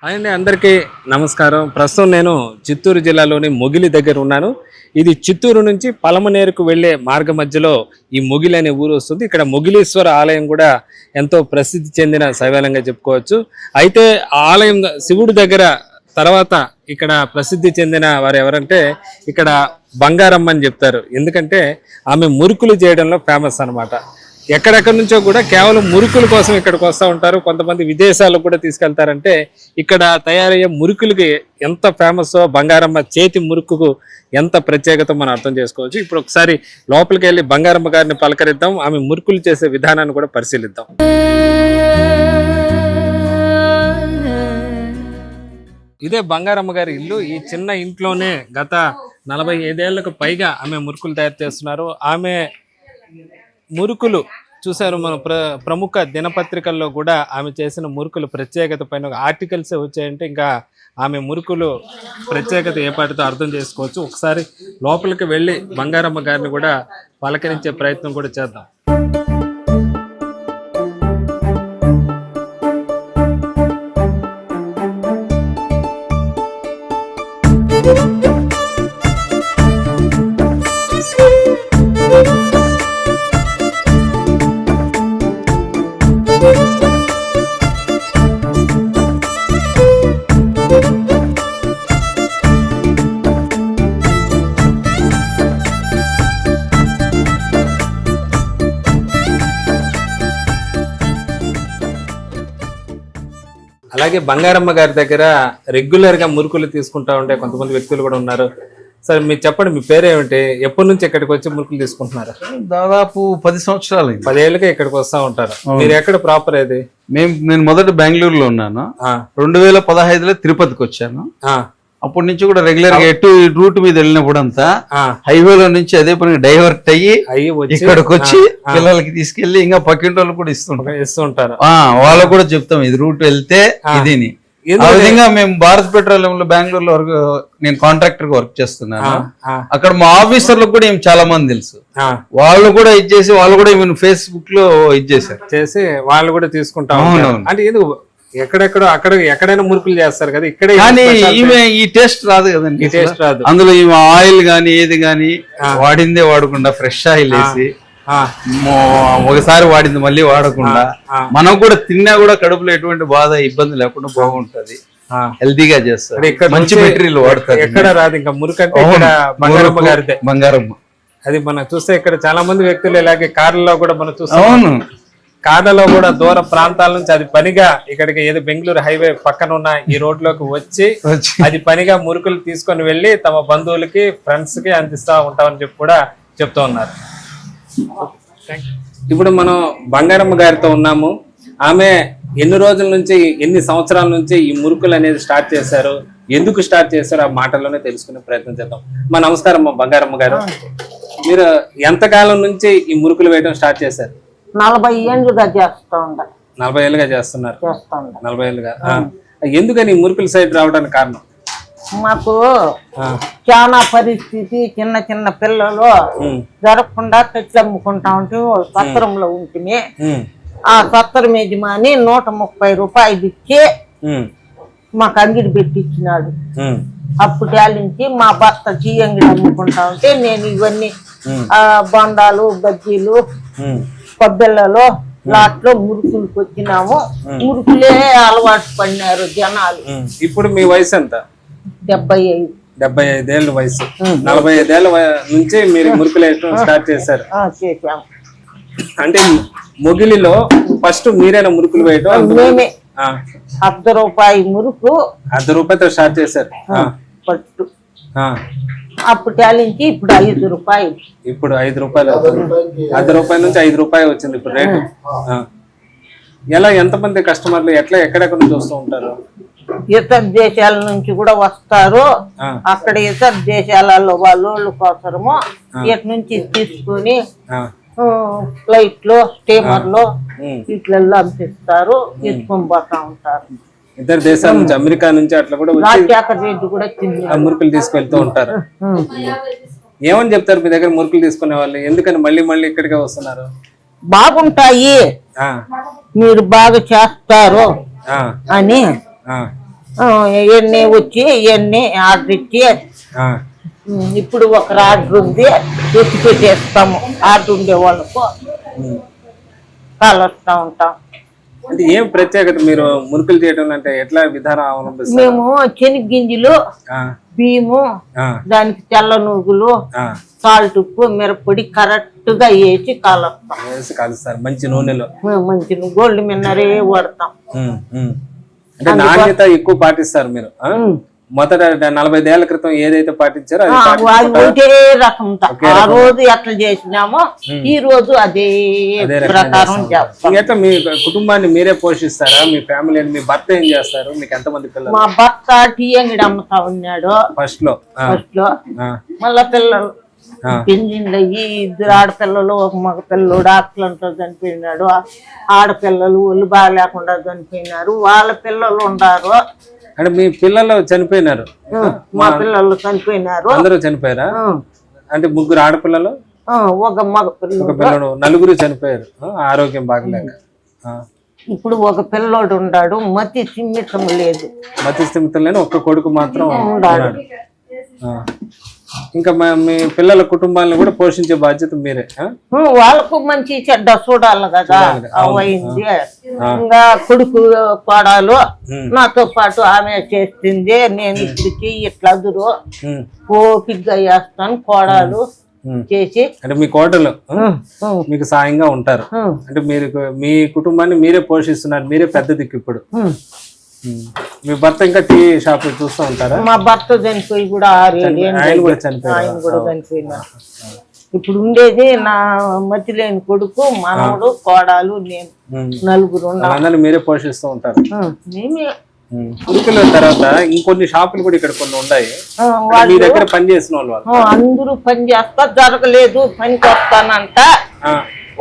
అండి అందరికీ నమస్కారం. ప్రస్తుతం నేను చిత్తూరు జిల్లాలోని మొగిలి దగ్గర ఉన్నాను. ఇది చిత్తూరు నుంచి పలమనేరుకు వెళ్ళే మార్గ మధ్యలో ఈ మొగిలి అనే ఊరు వస్తుంది. ఇక్కడ మొగిలీశ్వర ఆలయం కూడా ఎంతో ప్రసిద్ధి చెందిన శైవాలయంగా చెప్పుకోవచ్చు. అయితే ఆ ఆలయం శివుడి దగ్గర తర్వాత ఇక్కడ ప్రసిద్ధి చెందిన వారు ఎవరంటే ఇక్కడ బంగారమ్మ అని చెప్తారు. ఎందుకంటే ఆమె మురుకులు చేయడంలో ఫేమస్ అన్నమాట. ఎక్కడెక్కడి నుంచో కూడా కేవలం మురుకుల కోసం ఇక్కడికి వస్తూ ఉంటారు. కొంతమంది విదేశాలకు కూడా తీసుకెళ్తారంటే ఇక్కడ తయారయ్యే మురుకులకి ఎంత ఫేమస్, బంగారమ్మ చేతి మురుకుకు ఎంత ప్రత్యేకత మనం అర్థం చేసుకోవచ్చు. ఇప్పుడు ఒకసారి లోపలికి వెళ్ళి బంగారమ్మ గారిని పలకరిద్దాం, ఆమె మురుకులు చేసే విధానాన్ని కూడా పరిశీలిద్దాం. ఇదే బంగారమ్మ గారి ఇల్లు. ఈ చిన్న ఇంట్లోనే గత 45 ఏళ్లకు పైగా ఆమె మురుకులు తయారు చేస్తున్నారు. ఆమె మురుకులు చూసారు మన ప్రముఖ దినపత్రికల్లో కూడా ఆమె చేసిన మురుకులు ప్రత్యేకత పైన ఆర్టికల్స్ వచ్చాయంటే ఇంకా ఆమె మురుకులు ప్రత్యేకత ఏపాటితో అర్థం చేసుకోవచ్చు. ఒకసారి లోపలికి వెళ్ళి బంగారమ్మ గారిని కూడా పలకరించే ప్రయత్నం కూడా చేద్దాం. అలాగే బంగారమ్మ గారి దగ్గర రెగ్యులర్ గా మురుకులు తీసుకుంటా ఉండే కొంతమంది వ్యక్తులు కూడా ఉన్నారు. సరే మీరు చెప్పండి, మీ పేరేమిటి, ఎప్పటి నుంచి ఇక్కడికి వచ్చి మురుకులు తీసుకుంటున్నారు? దాదాపు 10 సంవత్సరాలు. 10 ఏళ్ళకే ఇక్కడికి వస్తా ఉంటారు. మీరు ఎక్కడ ప్రాపర్ ఏది? నేను మొదట బెంగళూరులో ఉన్నాను. 2015లో తిరుపతికి వచ్చాను. అప్పటి నుంచి కూడా రెగ్యులర్ గా ఎటు రూట్ మీద వెళ్ళినప్పుడు అంతా హైవేలో నుంచి అదే పని డైవర్ట్ అయ్యి ఇక్కడికి వచ్చి పిల్లలకి తీసుకెళ్లి ఇంకా పక్కింటి వాళ్ళు కూడా ఇస్తుంటారు. వాళ్ళకు కూడా చెప్తాం ఇది రూట్ వెళ్తే ఇదిని. ఆ విధంగా మేము భారత్ పెట్రోలియం లో బెంగళూరులో నేను కాంట్రాక్టర్ గా వర్క్ చేస్తున్నాను. అక్కడ మా ఆఫీసర్లకు కూడా ఏం చాలా మంది తెలుసు. వాళ్ళు కూడా ఇచ్చేసి వాళ్ళు కూడా ఫేస్బుక్ లో ఇచ్చేసారు చేసి వాళ్ళు కూడా తీసుకుంటాం. అంటే ఎక్కడైనా మురుకులు చేస్తారు కదా, ఇక్కడ కానీ ఈమె ఈ టేస్ట్ రాదు కదండి. ఈ టేస్ట్ రాదు. అందులో ఈమె ఆయిల్ గానీ ఏది గానీ వాడిందే వాడకుండా ఫ్రెష్ ఆయిల్ వేసి ఒకసారి వాడింది మళ్ళీ వాడకుండా మనం కూడా తిన్నా కూడా కడుపులో ఎటువంటి బాధ ఇబ్బంది లేకుండా బాగుంటది. హెల్తీగా చేస్తారు, మంచి మెటీరియల్ వాడతారు. ఎక్కడ రాదు ఇంకా మురుకంటే బంగారమ్మ గారిదే. బంగారమ్మ అది మనం చూస్తే ఇక్కడ చాలా మంది వ్యక్తులు ఇలాగే కార్లలో కూడా మనం చూస్తాం. కార్లలో కూడా దూర ప్రాంతాల నుంచి అది పనిగా ఇక్కడికి ఏదో బెంగళూరు హైవే పక్కన ఉన్న ఈ రోడ్లోకి వచ్చి అది పనిగా మురుకులు తీసుకొని వెళ్ళి తమ బంధువులకి ఫ్రెండ్స్ కి అందిస్తా ఉంటామని చెప్పి కూడా చెప్తూ ఉన్నారు. ఇప్పుడు మనం బంగారమ్మ గారితో ఉన్నాము. ఆమె ఎన్ని రోజుల నుంచి, ఎన్ని సంవత్సరాల నుంచి ఈ మురుకులు అనేది స్టార్ట్ చేశారు, ఎందుకు స్టార్ట్ చేశారు ఆ మాటల్లోనే తెలుసుకునే ప్రయత్నం చేద్దాం. బంగారమ్మ గారు, మీరు ఎంతకాలం నుంచి ఈ మురుకులు వేయడం స్టార్ట్ చేశారు? 40 ఏళ్ళుగా చేస్తా ఉండ. 40 ఏళ్ళుగా చేస్తున్నారు. 40 ఏళ్ళుగా. ఎందుకని మురుకుల సైడ్ రావడానికి కారణం? మాకు చాలా పరిస్థితి, చిన్న చిన్న పిల్లలు జరగకుండా తెచ్చి అమ్ముకుంటా ఉంటే సత్రంలో ఉంటుంది. ఆ సత్రం యజమాని 130 రూపాయలు ఇచ్చి మాకు అంగిడి పెట్టించినాడు. అప్పుడు నుంచి మా భర్త చీ అంగిడి అమ్ముకుంటా ఉంటే నేను ఇవన్నీ బొండాలు, బజ్జీలు, కొబ్బెళ్ళలో లాట్లో మురుకులకు వచ్చినాము. మురుకులే అలవాటు పడినారు జనాలు. ఇప్పుడు మీ వయసు ఎంత? 75. 75 ఏళ్ళ వయసు. 45 ఏళ్ళ నుంచి మీరు మురుకులు వేయడం స్టార్ట్ చేశారు. చేసాము. అంటే మొగిలిలో ఫస్ట్ మీరైనా మురుకులు వేయడం? మేమే. 10 రూపాయి మురుకు 10 రూపాయలతో స్టార్ట్ చేశారు పట్టు. అప్పుడు నుంచి ఇప్పుడు 5 రూపాయలు. ఇప్పుడు 5 రూపాయలు. 10 రూపాయల నుంచి 5 రూపాయలు వచ్చింది ఇప్పుడు రేటు. ఎలా, ఎంతమంది కస్టమర్లు ఎక్కడెక్కడ నుంచి వస్తూ ఉంటారు? ఇతర దేశాల నుంచి కూడా వస్తారు. అక్కడ ఇతర దేశాలలో వాళ్ళ కోసము ఇటు నుంచి తీసుకుని ఫ్లైట్ లో, స్టీమర్ లో వీటిల్లో అమ్మిస్తారు, తీసుకొని పోతా ఉంటారు. ఇతర దేశాల నుంచి, అమెరికా నుంచి అట్లా కూడా మురుకులు తీసుకెళ్తూ ఉంటారు. ఏమని చెప్తారు మీ దగ్గర మురుకులు తీసుకునే వాళ్ళు? ఎందుకని మళ్ళీ మళ్ళీ ఇక్కడికే వస్తున్నారు? బాగుంటాయి, మీరు బాగా చేస్తారు అని ఇవన్నీ వచ్చి ఇవన్నీ ఆర్డర్ ఇచ్చి ఇప్పుడు ఒక ఆర్డర్ ఉంది ఎత్తి పెట్టేస్తాము. ఆర్డర్ ఉండే వాళ్ళకు కాలుస్తా ఉంటాం. అంటే ఏం ప్రత్యేకత మీరు మురుకులు చేయడం అంటే ఎట్లా విధానం అవలంబిస్తారు? మేము శనగగింజలు, బియ్యము, దానికి తెల్ల నూగులు, సాల్ట్, ఉప్పు, మిరప్పొడి కరెక్ట్ గా వేసి కాలుస్తారు మంచి నూనెలో. మంచి గోల్డ్ మిన్నరే వాడతాం. అంటే నాణ్యత ఎక్కువ పాటిస్తారు మీరు. మొదట 45 ఏళ్ల క్రితం ఏదైతే పాటించారో ఒకటే రకం. ఆ రోజు ఎట్లా చేసినామో ఈ రోజు అదే ప్రకారం చేస్తాం. ఎట్లా మీ కుటుంబాన్ని మీరే పోషిస్తారా? మీ ఫ్యామిలీ, మీ భర్త ఏం చేస్తారు? మీకు ఎంతమంది పిల్లలు? మా భర్త టీ అంగడి అమ్ముతా ఉన్నాడు ఫస్ట్ లో. మళ్ళా పిల్లలు పెంజిండ్లు అయ్యి 2 ఆడపిల్లలు, ఒక మగ పిల్లడు ఆకులంతా చనిపోయినాడు. ఆడపిల్లలు ఒళ్ళు బాగా లేకుండా చనిపోయినారు. వాళ్ళ పిల్లలు ఉండారు. అంటే మీ పిల్లలు చనిపోయినారు? మా పిల్లలు చనిపోయినారు. అందరూ చనిపోయారా? అంటే 3 ఆడపిల్లలు, ఒక మగ పిల్లడు, 4 చనిపోయారు ఆరోగ్యం బాగలేక. ఇప్పుడు ఒక పిల్లోడు ఉన్నాడు. మతి స్థిమితం లేదు. మతి స్థిమితం లేని ఒక్క కొడుకు మాత్రం ఉన్నాడు. ఇంకా మీ పిల్లల కుటుంబాలను కూడా పోషించే బాధ్యత మీరే. వాళ్ళకు మంచి చెడ్డ చూడాలి కదా. అయింది ఇంకా కొడుకు కోడాలు నాతో పాటు ఆమె చేస్తుంది. నేను ఇప్పటికి ఇట్లా అదురు ఓపిగ్గా చేస్తాను. కోడాలు చేసి అంటే మీ కోటలు మీకు సాయంగా ఉంటారు. అంటే మీరు మీ కుటుంబాన్ని మీరే పోషిస్తున్నారు. మీరే పెద్ద దిక్కు. ఇప్పుడు మీ భర్త ఇంకా టీ షాప్ చూస్తూ ఉంటారా? మా భర్త చనిపోయి కూడా 6 ఏళ్ళు ఆయన కూడా చనిపోయినా. ఇప్పుడు ఉండేది నా మతి లేని కొడుకు, మనవడు, కోడాలు, నేను, 4 అందరినీ మీరే పోషిస్తూ ఉంటారు. మేమే ఉరుకుల తర్వాత ఇంకొన్ని షాపులు కూడా ఇక్కడ కొన్ని ఉన్నాయి. మీ దగ్గర పని చేసిన వాళ్ళు అందరూ పని చేస్తా జరగలేదు పనికి వస్తానంట.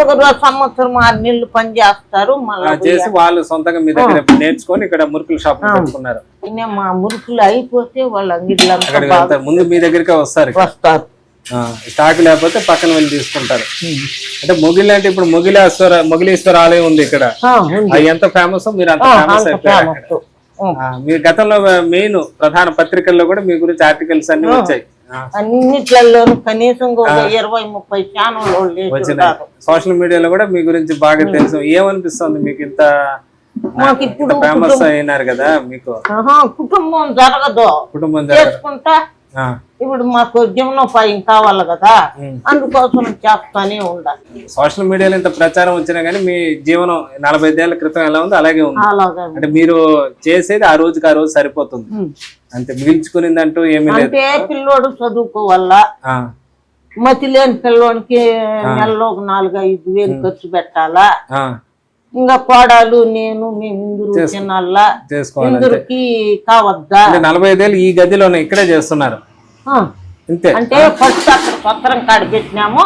ఒక రోజు సంవత్సరం 6 నెలలు పని చేస్తారు. మళ్ళీ చేసి వాళ్ళు సొంతంగా మీ దగ్గర నేర్చుకొని ఇక్కడ మురుకుల షాప్ పెట్టుకున్నారు. మా మురుకులు అయిపోతే వాళ్ళ అంగిట్లో ముందు మీ దగ్గరికి వస్తారు. స్టాక్ లేకపోతే పక్కన వెళ్ళి తీసుకుంటారు. అంటే మొగిలి అంటే ఇప్పుడు మొగిలీశ్వర ఆలయం ఉంది ఇక్కడ. అది ఎంత ఫేమస్ మీరు అంత ఫేమస్ అయిపోయారు. మీ గతంలో మెయిన్ ప్రధాన పత్రికల్లో కూడా మీ గురించి ఆర్టికల్స్ అన్ని వచ్చాయి. అన్నిట్లలోనూ కనీసం 20-30 ఛానల్ వచ్చినాయి. సోషల్ మీడియాలో కూడా మీ గురించి బాగా తెలుసు. ఏమనిపిస్తుంది మీకు? ఇంత ఫేమస్ అయినారు కదా. మీకు కుటుంబం జరగదు. కుటుంబం చేసుకుంటా ఇప్పుడు మాకు జీవనోపాయం కావాలి కదా, అందుకోసం చేస్తానే ఉండాలి. సోషల్ మీడియాలో ఇంత ప్రచారం వచ్చినా గానీ మీ జీవనం 45 ఏళ్ల క్రితం ఎలా ఉందో అలాగే ఉంది. అంటే మీరు చేసేది ఆ రోజుకి ఆ రోజు సరిపోతుంది అంతే. మిగిల్చుకునిందంటూ ఏమీ లేదు. పిల్లోడు చదువుకోవాలా, మతి లేని పిల్లోనికి నెలలో 4-5 వేలు ఖర్చు పెట్టాలా. ఇంకా కోడాలు నేను మేము తినాలా, ఇందరికి కావద్దా. 45 ఏళ్ళు ఈ గదిలోనే ఇక్కడే చేస్తున్నారు అంటే ఫస్ట్ అక్కడ పత్రం కాడ పెట్టినాము.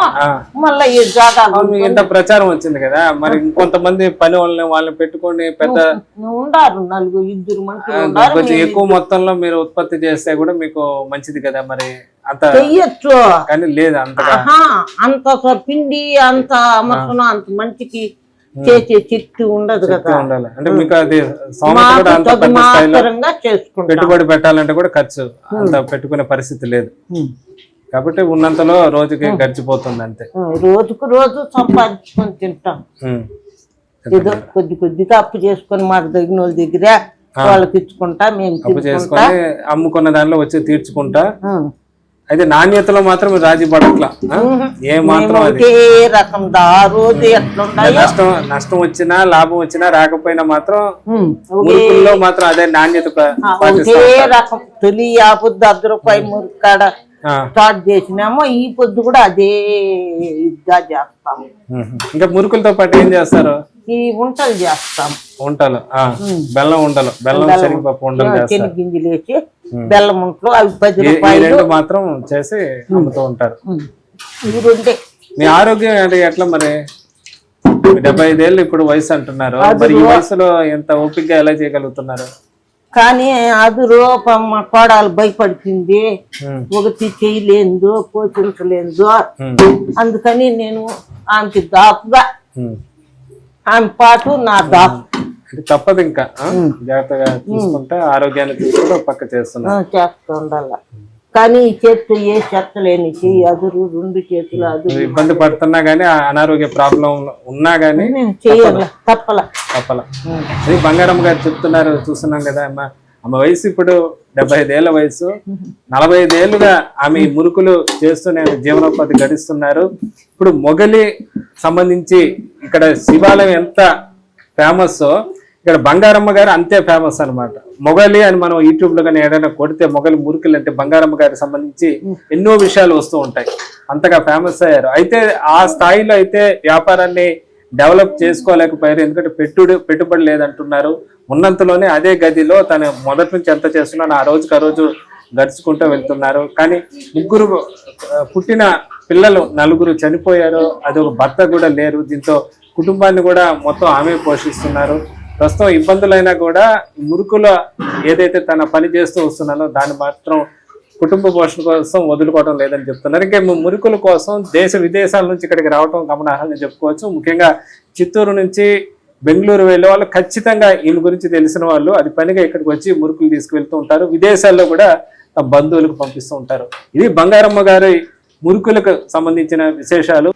మళ్ళీ ఈ జాగాలో ఇంత ప్రచారం వచ్చింది కదా, మరి ఇంకొంతమంది పని వాళ్ళని పెట్టుకొని పెద్ద ఉండారు. 2 మనుషులు కొంచెం ఎక్కువ మొత్తంలో మీరు ఉత్పత్తి చేస్తే కూడా మీకు మంచిది కదా. మరి అంత చెయ్యొచ్చు కానీ లేదు అంత పిండి అంత అమర్చన అంత మంచికి చేసే చెట్టు ఉండదు కదా. ఉండాలి అంటే మీకు అది చేసుకుంటాం. పెట్టుబడి పెట్టాలంటే కూడా ఖర్చు అంత పెట్టుకునే పరిస్థితి లేదు కాబట్టి ఉన్నంతలో రోజుకి గడిచిపోతుంది అంతే. రోజుకు రోజు సంపాదించుకొని తింటాం. ఏదో కొద్దిగా అప్పు చేసుకొని మాకు తగిన వాళ్ళ దగ్గర వాళ్ళకి ఇచ్చుకుంటా, మేము అప్పు చేసుకొని అమ్ముకున్న దానిలో వచ్చి తీర్చుకుంటా. అయితే నాణ్యతలో మాత్రం రాజీ పడట్లా. ఏ మాత్రం నష్టం వచ్చినా లాభం వచ్చినా రాకపోయినా మాత్రం మురుకుల్లో మాత్రం అదే నాణ్యత. రకం తొలి ఆపొద్దు 10 రూపాయల మురుకాడ స్టార్ట్ చేసినామో ఈ పొద్దు కూడా అదే ఇదిగా చేస్తాము. ఇంకా మురుకులతో పాటు ఏం చేస్తారు? ఈ ఉంటలు చేస్తాం. ఉంటలు, బెల్లం ఉండలు, బెల్లం శనగపప్పు ఉండలు, గింజలు వేసి బెల్లం ఉంటలు, అవి 10 రూపాయలు మాత్రం చేసి అమ్ముతూ ఉంటారు. మీ ఆరోగ్యం అంటే ఎట్లా మరి? 75 ఏళ్ళు ఇప్పుడు వయసు అంటున్నారు. మరి ఈ వయసులో ఎంత ఓపికగా ఎలా చేయగలుగుతున్నారు? కానీ అది మా కోడాలు భయపడుతుంది, ఒకటి చేయలేదు, పోషించలేదు. అందుకని నేను ఆమెకి దాపుగా ఆమె పాటు నా దాపు అంటే తప్పదు ఇంకా జాగ్రత్తగా చూసుకుంటే ఆరోగ్యాన్ని చూసుకుంటే ఒక పక్క చేస్తున్నారు. చేస్తూ ఉండాల. కానీ ఈ చేతితో ఏ చెత్త లేని చెయ్యి అదురు, 2 చేతులు అదురు. ఇబ్బంది పడుతున్నా గానీ అనారోగ్య ప్రాబ్లం ఉన్నా గానీ చెయ్యాల తప్పల. అది బంగారమ్మ గారు చెప్తున్నారు, చూస్తున్నాం కదా అమ్మ. ఆమె వయసు ఇప్పుడు 75 ఏళ్ల వయసు. 45 ఏళ్లుగా ఆమె ఈ మురుకులు చేస్తూనే జీవనోపాధి గడిస్తున్నారు. ఇప్పుడు మొగలి సంబంధించి ఇక్కడ శివాలయం ఎంత ఫేమస్, ఇక్కడ బంగారమ్మ గారు అంతే ఫేమస్ అన్నమాట. మొగలి అని మనం యూట్యూబ్ లో కానీ ఏదైనా కొడితే మొగలి మురుకులు అంటే బంగారమ్మ గారికి సంబంధించి ఎన్నో విషయాలు వస్తూ ఉంటాయి. అంతగా ఫేమస్ అయ్యారు. అయితే ఆ స్థాయిలో అయితే వ్యాపారాన్ని డెవలప్ చేసుకోలేకపోయారు, ఎందుకంటే పెట్టుబడి లేదంటున్నారు. ఉన్నంతలోనే అదే గదిలో తను మొదటి నుంచి ఎంత చేస్తున్నాను ఆ రోజు గడుచుకుంటూ వెళ్తున్నారు. కానీ ముగ్గురు పుట్టిన పిల్లలు 4 చనిపోయారు. అది ఒక భర్త కూడా లేరు. దీంతో కుటుంబాన్ని కూడా మొత్తం ఆమె పోషిస్తున్నారు. ప్రస్తుతం ఇబ్బందులైనా కూడా మురుకుల ఏదైతే తన పని చేస్తూ వస్తున్నానో దాన్ని మాత్రం కుటుంబ పోషణ కోసం వదులుకోవడం లేదని చెప్తున్నారు. ఇంకా మురుకుల కోసం దేశ విదేశాల నుంచి ఇక్కడికి రావడం గమనార్హంగా చెప్పుకోవచ్చు. ముఖ్యంగా చిత్తూరు నుంచి బెంగళూరు వెళ్ళే వాళ్ళు ఖచ్చితంగా ఈయన గురించి తెలిసిన వాళ్ళు అది పనిగా ఇక్కడికి వచ్చి మురుకులు తీసుకువెళ్తూ ఉంటారు. విదేశాల్లో కూడా తమ బంధువులకు పంపిస్తూ ఉంటారు. ఇది బంగారమ్మ గారి మురుకులకు సంబంధించిన విశేషాలు.